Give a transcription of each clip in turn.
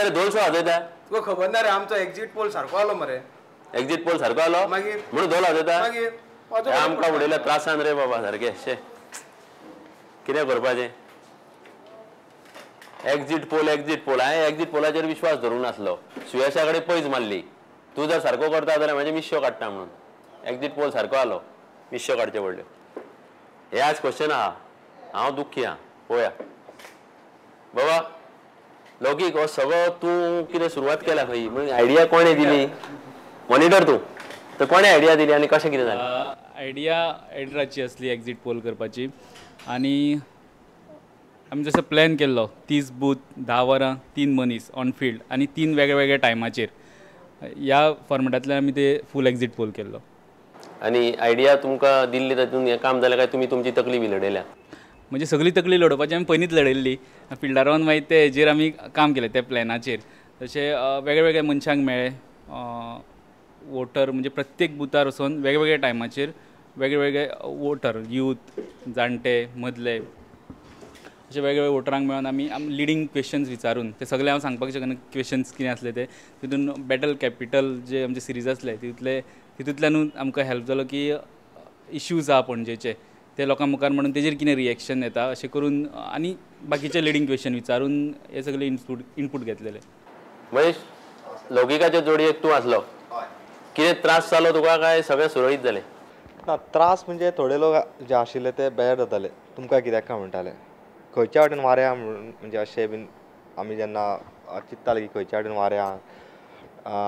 रे दोन वाजयता तुका खबर ना रे आमचो एक्झिट पोल सारको आलो मरे एक्झिट पोल सारको आलो मागीर म्हणून दोन वाजयता मागीर आमकां उडयल्या त्रासान रे बाबा सारके शे कितें करपाचें एक्झिट पोल हांवें एक्झिट पोलाचेर विश्वास धरूंक नासलो सुयशा कडेन पयस मारली तूं जर सारको करता जाल्यार म्हाजे मिश्यो काडटा म्हणून एक्झिट पोल सारको आलो मिश्यो काडचे पडल्यो हे आज क्वेश्चन आहा हांव दुख्खी आहा पळोवया बाबा लौकीक हो सगळो तूं कितें सुरवात केला खंय म्हणजे आयडिया कोणें दिली मॉनिटर तूं तर कोणें आयडिया दिली आनी कशें कितें जालें आयडिया एडिटराची असली एक्झिट पोल करपाची आनी आमी जसो प्लॅन केल्लो 30 बूथ 10 वरां 3 मनीस ऑन फील्ड आनी 3 वेगळ्या टायमाचेर ह्या फॉर्मेटांतल्यान आमी ते फूल एक्झिट पोल केल्लो आनी आयडिया तुमकां दिल्ली तातूंत हें काम जालें काय तुमी तुमची तकली बी लडयल्या म्हणजे सगळी तकली लडोवपाची आमी पयलींच लडयल्ली फिल्डार रावन मागीर ते हेजेर आमी काम केलें त्या प्लॅनाचेर तशें वेगळे मनशांक मेळ्ळे वोटर म्हणजे प्रत्येक बुथार वचून वेगवेगळ्या टायमाचेर वेगळे वोटर यूथ जाणटे मदले अशे वेगवेगळे वोटरांक मेळून आमी लिडींग क्वेश्चन्स विचारून ते सगळे हांव सांगपाक शकना क्वेश्चन्स कितें आसले ते तितून बॅटल कॅपिटल जे आमचे सिरीज आसले तितूंतल्यानूच आमकां हेल्प जालो की इश्यूज आहा पणजेचे ते लोकां मुखार म्हणून तेजेर कितें रिएक्शन येता अशें करून आनी बाकीचे लिडींग क्वेश्चन विचारून हे सगळे इनपूट घेतलेले महेश लौकिकाच्या जोडयेक तूं आसलो कितें त्रास जालो तुका काय सगळें सुरळीत जालें ना त्रास म्हणजे थोडे लोक जे आशिल्ले ते बेजार जाताले तुमकां कित्याक काय म्हणटाले खंयच्या वाटेन वाऱ्या म्हणजे अशें बीन आमी जेन्ना चिंत्ताले की खंयच्या वाटेन वाऱ्या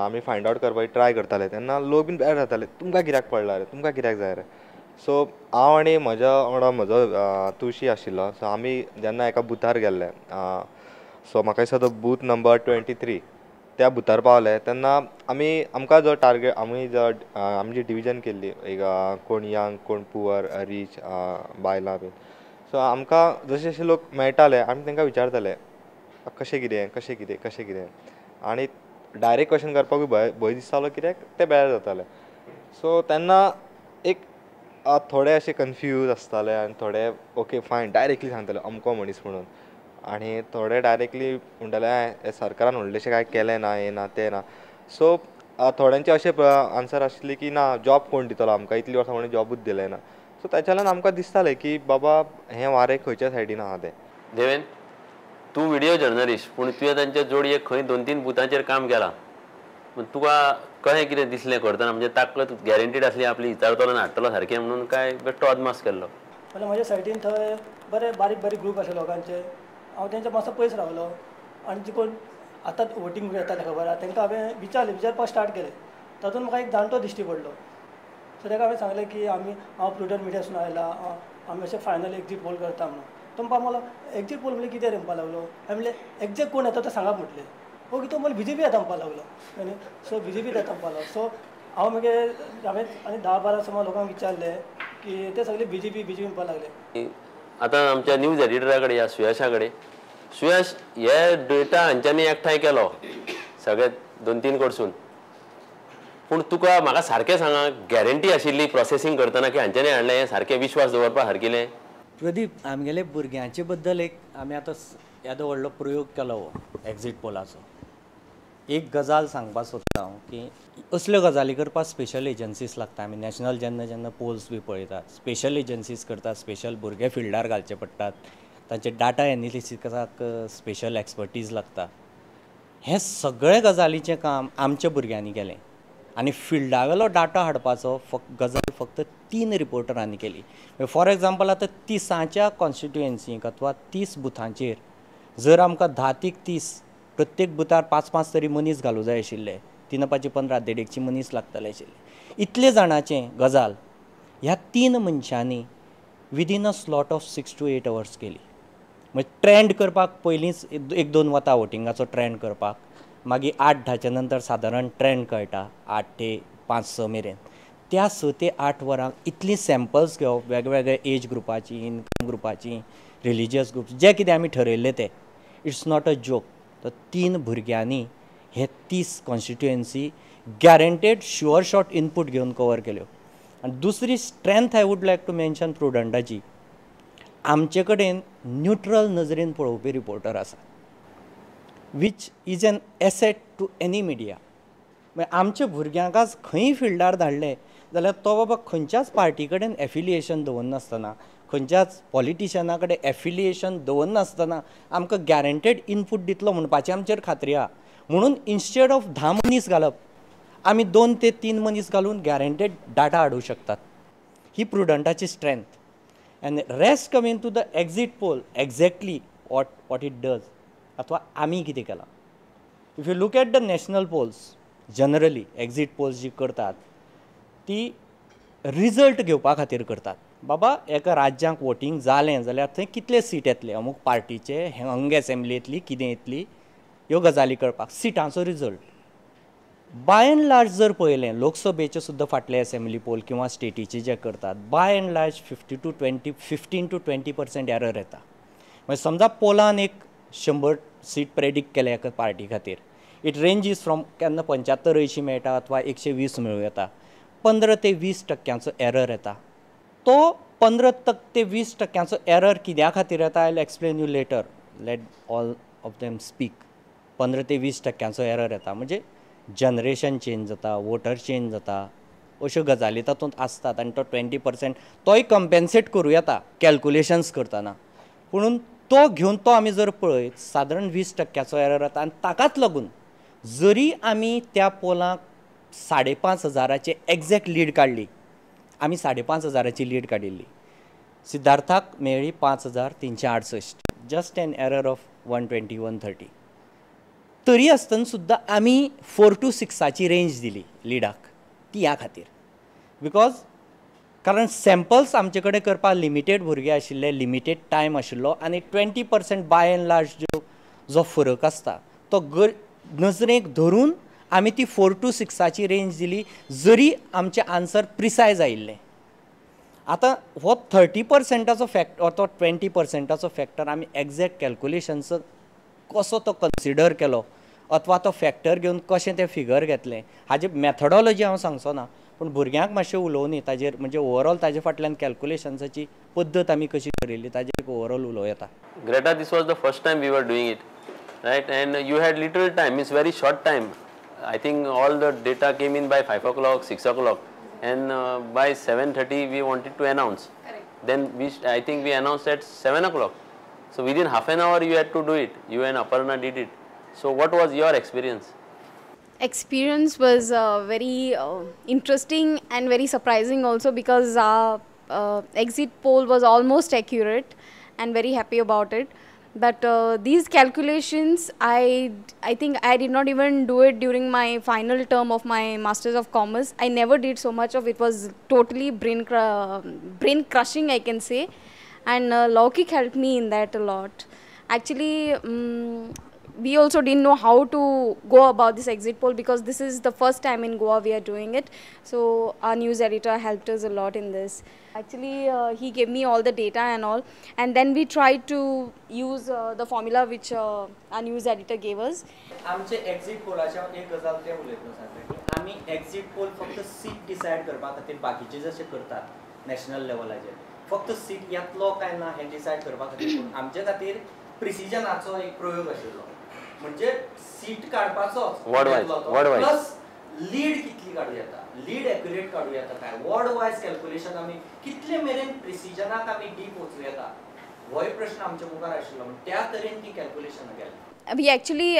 आमी फायंड आवट करपाक ट्राय करताले तेन्ना लोक बीन बेजार जाताले तुमकां कित्याक पडला रे तुमकां कित्याक जाय रे सो हांव आनी म्हज्या वांगडा म्हजो तुळशी आशिल्लो सो आमी जेन्ना एका बुथार गेल्ले सो म्हाका दिसता तो बूथ नंबर 23 त्या बुथार पावले तेन्ना आमकां जो टार्गेट आमी जी डिविजन केल्ली एक कोण यंग कोण पुवर रीच बायलां बीन सो आमकां जशे जशे लोक मेळटाले आमी तांकां विचारताले कशें कितें आनी डायरेक्ट क्वेश्चन करपाकूय भंय दिसतालो कित्याक ते बेजार जाताले सो तेन्ना एक थोडे अशे कन्फ्यूज आसताले आनी थोडे ओके फायन डायरेक्टली सांगताले अमको मनीस म्हणून आनी थोडे डायरेक्टली म्हणटाले हे सरकारान व्हडलेशें कांय केलें ना हें ना तें ना सो थोड्यांचे अशे आन्सर आशिल्ले की ना जॉब कोण दितलो आमकां इतलीं वर्सां म्हणून जॉबूच दिलें ना सो ताच्याल्यान आमकां दिसतालें की बाबा हें वारें खंयच्या सायडीन आहा तें देवेन तूं व्हिडिओ जर्नलिस्ट पूण तुवें तांच्या जोडयेक खंय 2-3 बुथांचेर काम केलां पूण तुका कशें कितें दिसलें करतना म्हणजे ताकद गॅरंटीड आसली आपली विचारतलो आनी हाडटलो सारकें म्हणून काय बेश्टो अदमास केल्लो म्हणजे म्हज्या सायडीन थंय बरे बारीक ग्रूप आसले लोकांचे हांव तेंच्या मातसो पयस रावलो आनी जी कोण आतां वोटींग येता खबर आहा तांकां हांवें विचारपाक स्टार्ट केलें तातूंत म्हाका एक जाणटो दिश्टी पडलो सो ताका हांवें सांगलें की हांव प्रुडंट मिडियासून आयला आमी अशें फायनल एक्झिट पोल करता म्हणून तो म्हणपा मला एक्झिट पोल म्हणजे कितें म्हणपाक लागलो हांवें म्हणलें एक्झॅक्ट कोण येता तो सांगात म्हटलें ओके तो मला BJP येता म्हणपाक लागलो आनी सो BJP येता म्हणपाक लागलो सो हांव मागीर हांवें आनी 10-12 समज लोकांक विचारलें की ते सगळे BJP म्हणपाक लागले आतां आमच्या न्यूज एडिटरा कडेन या सुयशा कडेन सुयश हे डेटा हांच्यांनी एकठांय केलो सगळे 2-3 कडसून पूण तुका म्हाका सारकें सांगा गॅरंटी आशिल्ली प्रोसेसींग करतना की हांच्यांनी हाडलें हें सारकें विश्वास दवरपा सारकेलें प्रदीप आमगेले भुरग्यांचे बद्दल एक आमी आतां येदो व्हडलो प्रयोग केलो एक्झिट पोलाचो एक गजाल सांगपाक सोदता हांव की असल्यो गजाली करपाक स्पेशल एजन्सीज लागता आमी नॅशनल जेन्ना पोल्स बी पळयतात स्पेशल एजन्सीज करतात स्पेशल भुरगे फिल्डार घालचे पडटात तांचे डाटा एनालिसिसाक स्पेशल एक्सपर्टीज लागता हे सगळे गजालीचें काम आमच्या भुरग्यांनी केलें आनी फिल्डा वेलो डाटा हाडपाचो गजाल फक्त 3 रिपोर्टरांनी केली फॉर एग्जाम्पल आतां 30च्या कॉन्स्टिट्युएन्सीक अथवा 30 बुथांचेर जर आमकां 10-30 प्रत्येक बुथार 5-5 तरी मनीस घालूं जाय आशिल्ले 3-5-15 देडेकची मनीस लागताले आशिल्ले इतले जाणांचें गजाल ह्या 3 मनशांनी within a slot of 6 to 8 hours केली म्हणजे ट्रेंड करपाक पयलींच 1-2 वतां वोटिंगाचो ट्रेंड करपाक मागीर 8-10च्या नंतर सादारण ट्रेंड कळटा 8 ते 5-6 मेरेन त्या 6 ते 8 वरांक इतली सॅम्पल्स घेवप वेगवेगळे एज ग्रुपाची इनकम ग्रुपाची रिलिजियस ग्रुप्स जे कितें आमी ठरयल्लें तें इट्स नॉट अ जोक तर 3 भुरग्यांनी हे 30 constituency guaranteed sure shot input घेवन कवर केल्यो आनी दुसरी strength I would like to mention प्रुडंटाची आमचे कडेन न्यूट्रल नजरेन पळोवपी रिपोर्टर आसा which is an asset to any media. म्हणजे आमच्या भुरग्यांक आज खंय फिल्डार धाडले जाल्यार तो बाबा खंयच्याच पार्टी कडेन एफिलिएशन दवरनासतना, खंयच्याच पॉलिटिशना कडेन एफिलिएशन दवरनासतना आमकां गॅरंटेड इनपूट दितलो म्हणपाची आमचेर खात्री आहा. म्हणून इन्स्टेड ऑफ 10 मनीस घालप आमी 2 ते 3 मनीस घालून गॅरंटेड डाटा हाडूंक शकतात. ही प्रुडंटाची strength. And rest coming to the exit poll exactly what it does, अथवा आमी कितें केलां. If you look at the national polls, generally exit polls जी करतात ती रिजल्ट घेवपा खातीर करतात. बाबा एका राज्यांक वोटींग जालें जाल्यार थंय कितले सीट येतले, अमूक पार्टीचे हंग एसेंब्ली येतली, कितें येतली, ह्यो गजाली कळपाक. सिटांचो रिजल्ट बाय एंड लार्ज जर पळयलें, लोकसभेचे सुद्दां फाटले एसेंब्ली पोल किंवा स्टेटीचे जे करतात, by and large 15 to 20% error येता. म्हणजे समजा पोलान एक 100 सीट प्रेडिक्ट केले एका पार्टी खातीर, इट रेंजीस फ्रॉम केन्ना 75-80 मेळटा अथवा 120 मेळूं येता. 15 ते 20% एरर येता. तो 15 ते 20% एरर कित्या खातीर येता, I will explain you later, let all of them speak. 15 ते 20% एरर येता म्हणजे जनरेशन चेंज जाता, वोटर चेंज जाता, अश्यो गजाली तातूंत आसतात. आनी तो 20% तोय कंपेन्सेट करूं येता कॅल्कुलेशन्स करतना. पुणून तो घेवन तो आमी जर पळयत सादारण 20% एरर येता. आनी ताकाच लागून जरी आमी त्या पोलाक 5,500ची एक्झॅक्ट लीड काडली, आमी 5,500ची लीड काडिल्ली, सिद्धार्थाक मेळ्ळी 5,368, जस्ट एन एरर ऑफ 120-130. तरी आसतना सुद्दां आमी 4 to 6ची रेंज दिली लिडाक. ती ह्या खातीर बिकॉज कारण सॅम्पल्स आमचे कडेन करपाक लिमिटेड भुरगे आशिल्ले, लिमिटेड टायम आशिल्लो, आनी 20% बाय एंड लार्ज जो फरक आसता तो नजरेक धरून आमी ती 4 to 6ची रेंज दिली, जरी आमचे आन्सर प्रिसायज आयिल्ले. आतां हो 30%चो फॅक्टर तो 20%चो फॅक्टर आमी एक्झॅक्ट कॅल्कुलेशन्स कसो तो कन्सिडर केलो अथवा तो फॅक्टर घेवन कशें तें फिगर घेतलें हाजी मॅथडॉलॉजी हांव सांगचो ना, पूण भुरग्यांक मातशें उलोवनी ताजेर, म्हणजे ओवरऑल ताजे फाटल्यान कॅल्कुलेशन्साची पद्दत आमी कशी करिल्ली ताजेर ओवरऑल उलोवं येता. Greta, this was the first time we were doing it, right? And you had little time, means very short time. I think all the data came in by 5 o'clock, 6 o'clock, and by 7:30 we wanted to announce. Correct. Then I think we announced at 7 o'clock. So within half an hour you had to do it. You and Aparna did it. So what was your experience? Experience was very interesting and very surprising also, because exit poll was almost accurate, and very happy about it. But these calculations, I think I did not even do it during my final term of my Masters of Commerce. I never did so much of it. Was totally brain crushing, I can say. And Laukik helped me in that a lot. Actually, we also didn't know how to go about this exit poll, because this is the first time in Goa we are doing it. So our news editor helped us a lot in this. Actually, he gave me all the data and all, and then we tried to use the formula which our news editor gave us. आमचे exit पोलाच्या एक गजाल ते उलयतना सांगले की आमी exit poll फक्त seat decide करपा खातीर बाकीचे जशे करतात नॅशनल लेवलाचेर, फक्त सीट येतलो काय ना हे डिसायड करपा खातीर आमचे खातीर प्रिसिजनाचो एक प्रयोग आशिल्लो. म्हणजे सीट काडपाचो प्लस लीड कितली काडूं येता, लीड एक्युरेट काडूं येता काय, वॉर्ड वायज कॅल्कुलेशन आमी कितले मेरेन प्रिसिजनाक आमी डीप वचूं येता, होय प्रश्न आमच्या मुखार आशिल्लो. त्या तरेन ती कॅल्कुलेशनां केली. We actually,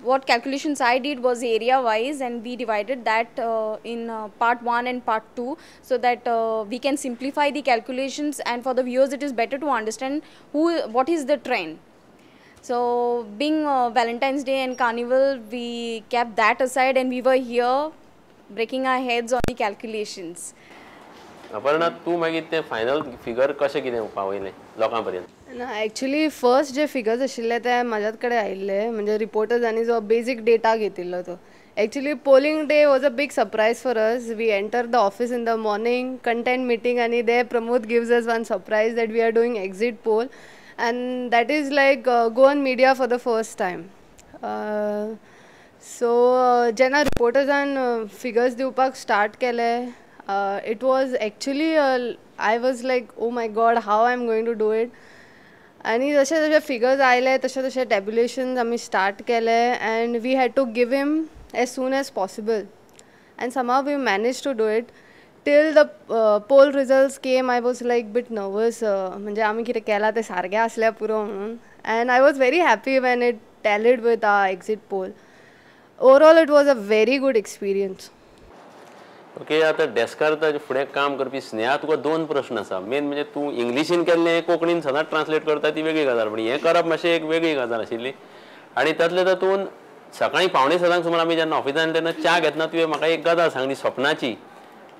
what calculations I did was area wise, and we divided that in part 1 and part 2, so that we can simplify the calculations, and for the viewers it is better to understand what is the trend. So being Valentine's Day and Carnival, we kept that aside and we were here breaking our heads on the calculations. Aparna, तू मागीर ते final figure कशें कितें पावयलें लोकां पर्यंत? ना actually first जे figures आशिल्ले ते म्हाज्यात कडेन आयिल्ले, म्हणजे रिपोर्टर्सांनी जो बेसीक डेटा घेतिल्लो तो. Actually, polling day was a big surprise for us. We entered the office in the morning, content meeting, and there Pramod gives us one surprise that we are doing exit poll, and that is like go on media for the first time. So जेन्ना रिपोर्टर्सान figures दिवपाक start केले, it was actually I was like, oh my god, how I'm going to do it. आणि जसे जसे figures आयले तसे तसे टॅब्युलेशन्स आमी स्टार्ट केले and we had to give him as soon as possible and somehow we manage to do it till the poll results came I was like bit nervous म्हणजे आमी कितें केलां तें सारकें आसल्या पुरो म्हणून and I was very happy when it tallied with our exit poll overall it was a very good experience. Okay, आता डेस्कार फुडें काम करपी स्नेहा तुका 2 प्रश्न आसा. मेन म्हणजे तूं इंग्लिशीन केल्लें कोंकणीन सदांच ट्रान्सलेट करता ती वेगळी गजाल, पण हें करप मातशें एक वेगळी गजाल आशिल्ली. आनी तातले तातूंत सकाळीं 5:45 सुमार आमी जेन्ना ऑफिसान येले तेन्ना च्या घेतना तुवें म्हाका एक गजाल सांगली स्वप्नाची.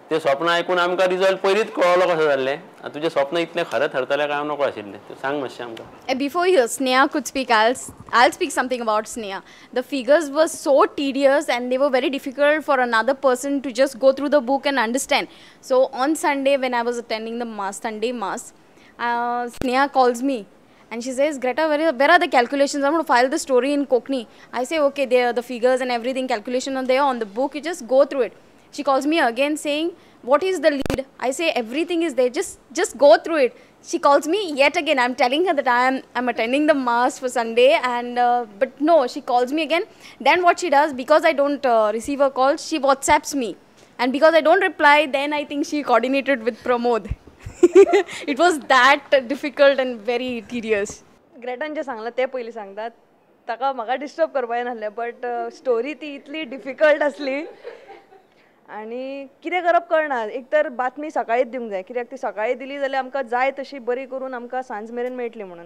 तें स्वप्न आयकून आमकां रिजल्ट पयलींच कळलो कशें जाल्लें. आतां तुजें स्वप्न इतलें खरें ठरतलें काय नकळो आशिल्लें, तें सांग मातशें आमकां. Before Sneha could speak, I'll speak something about Sneha. The figures were so tedious and they were very difficult for another person to just go through the book and understand. So on Sunday when I was attending the Sunday mass, Sneha calls me and she says, Greta, where are the calculations? I'm going to file the story in Konkani. I say, okay, there are the figures and everything, calculation are there on the book, you just go through it. She calls me again saying, what is the lead? I say, everything is there, just go through it. She calls me yet again. I'm telling her that I'm attending the mass for Sunday, and but no, she calls me again. Then what she does, because I don't receive her calls, she WhatsApps me, and because I don't reply, then I think she coordinated with Pramod. It was that difficult and very tedious. ग्रेटान जे सांगलां ते पयलीं सांगतात, ताका म्हाका disturb करपाक नासलें, but story ती इतली डिफिकल्ट आसली आनी कितें करप कळना. एक तर बातमी सकाळीच दिवंक जाय, कित्याक ती सकाळी दिली जाल्यार आमकां जाय तशी बरी करून आमकां सांज मेरेन मेळटली म्हणून.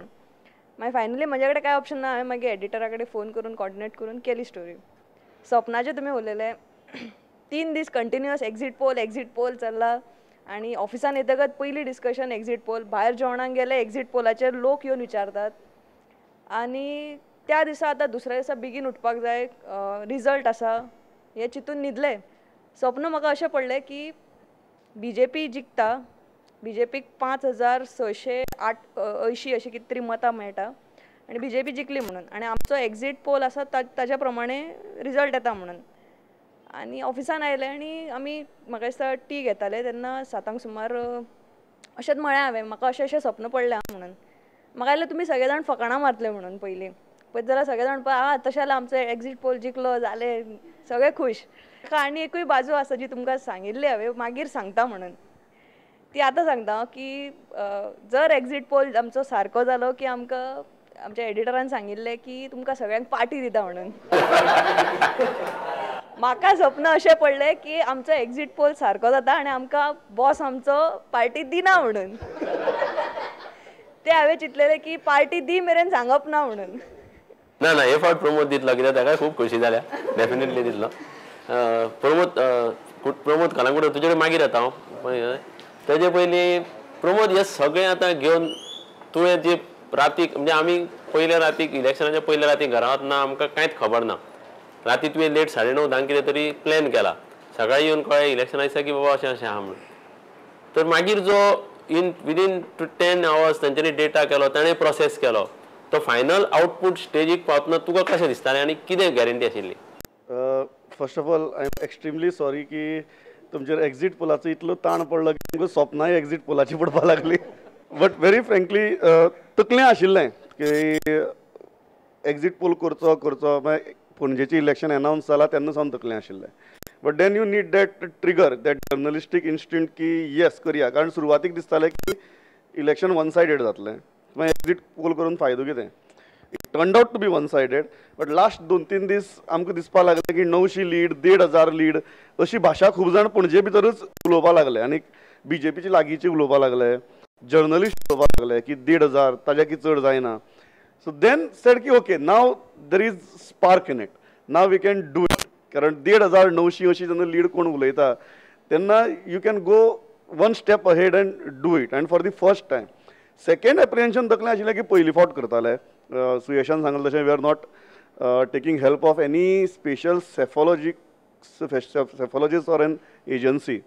मागीर फायनली म्हजे कडेन कांय ऑप्शन ना, हांवें मागीर एडिटरा कडेन फोन करून कॉर्डिनेट करून केली स्टोरी. स्वप्नाचे तुमी उलयले 3 दीस कंटिन्युअस एक्झीट पोल चल्ला आनी ऑफिसान येतकच पयली डिस्कशन एक्झीट पोल, भायर जेवणाक गेले एक्झीट पोलाचेर लोक येवन विचारतात आनी त्या दिसा आतां दुसऱ्या दिसा बेगीन उठपाक जाय, रिजल्ट आसा हें चिंतून न्हिदले. स्वप्न म्हाका अशें पडलें की BJP जिखता, BJPक 5,680 अशी कितें तरी मतां मेळटा आनी BJP जिखली म्हणून, आनी आमचो एक्झीट पोल आसा ताज्या प्रमाणे रिजल्ट येता म्हणून. आनी ऑफिसान आयले आनी आमी म्हाका दिसता टी घेताले तेन्ना 7 सुमार अशेंच म्हळें हांवें, म्हाका अशें स्वप्न पडलें म्हणून. म्हाका दिसलें तुमी सगळे जाण फकाणां मारतले म्हणून पयलीं, पळयत जाल्यार सगळे जाण पळय तशें जाल्यार आमचो एक्झीट पोल जिखलो जालें, सगळे खूश. आनी एकूय बाजू आसा जी तुमकां सांगिल्ली हांवें मागीर सांगता म्हणून, ती आतां सांगता की जर एक्झीट पोल आमचो सारको जालो की आमकां आमच्या एडिटरान सांगिल्लें की तुमकां सगळ्यांक पार्टी दिता म्हणून. म्हाका स्वप्न अशें पडलें की आमचो एक्झीट पोल सारको जाता आनी आमकां बॉस आमचो पार्टी दिना म्हणून. ते हांवें चिंतलेलें की पार्टी दी मेरेन सांगप ना म्हणून. ना हे फावट प्रमोद दितलो, कित्याक ताका खूब खोशी जाल्या, डेफिनेटली दितलो. प्रमोद कलांगुडे तुजे कडेन मागीर येता हांव. तेजे पयलीं प्रमोद हे सगळें आतां घेवन तुवें जे रातीक म्हणजे आमी पयल्या रातीक इलेक्शनाच्या पयल्या रातीक घरा वतना आमकां कांयच खबर ना. राती तुवें लेट 9:30 कितें तरी प्लॅन केला, सकाळीं येवन कळ्ळें इलेक्शना दिसा की बाबा अशें आहा म्हणून. तर मागीर जो विदीन 10 hours तांच्यांनी डेटा केलो, ताणें प्रोसेस केलो, तो फायनल आउटपूट स्टेजीक पावतना तुका कशें दिसतालें आनी कितें गॅरंटी आशिल्ली? First of all I am extremely sorry की तुमचेर एक्झीट पोलाचो इतलो ताण पडलो की तुमकां स्वप्नाय एक्झीट पोलाची पडपाक लागली. बट व्हेरी फ्रँकली तकलें आशिल्लें की एक्झीट पोल करचो मागीर पणजेचें इलेक्शन अनावन्स जालां तेन्ना सावन तकलें आशिल्लें. But then you need that trigger, that journalistic instinct की येस करया, कारण सुरवातीक दिसतालें की इलेक्शन वन सायडेड जातलें, मागीर एक्झीट पोल करून फायदो कितें. It turned out to be one sided. But last 2-3 दीस आमकां दिसपाक लागलें की 900 लीड, 1,500 लीड अशी भाशा खूब जाण पणजे भितरूच उलोवपाक लागले आनी BJPची लागींची उलोवपाक लागले, जर्नलिस्ट उलोवपाक लागले की 1,500 ताज्या की चड जायना. सो देन सेड की okay now there is spark in it, now we can do it. कारण 1,500 900 अशी जेन्ना लीड कोण उलयता तेन्ना you can go one step ahead and do it. And for the first time second apprehension तकलें आशिल्लें की पयली फावट करताले. सुयशान सांगलें तशें we are not taking help of any special psephologist or an agency.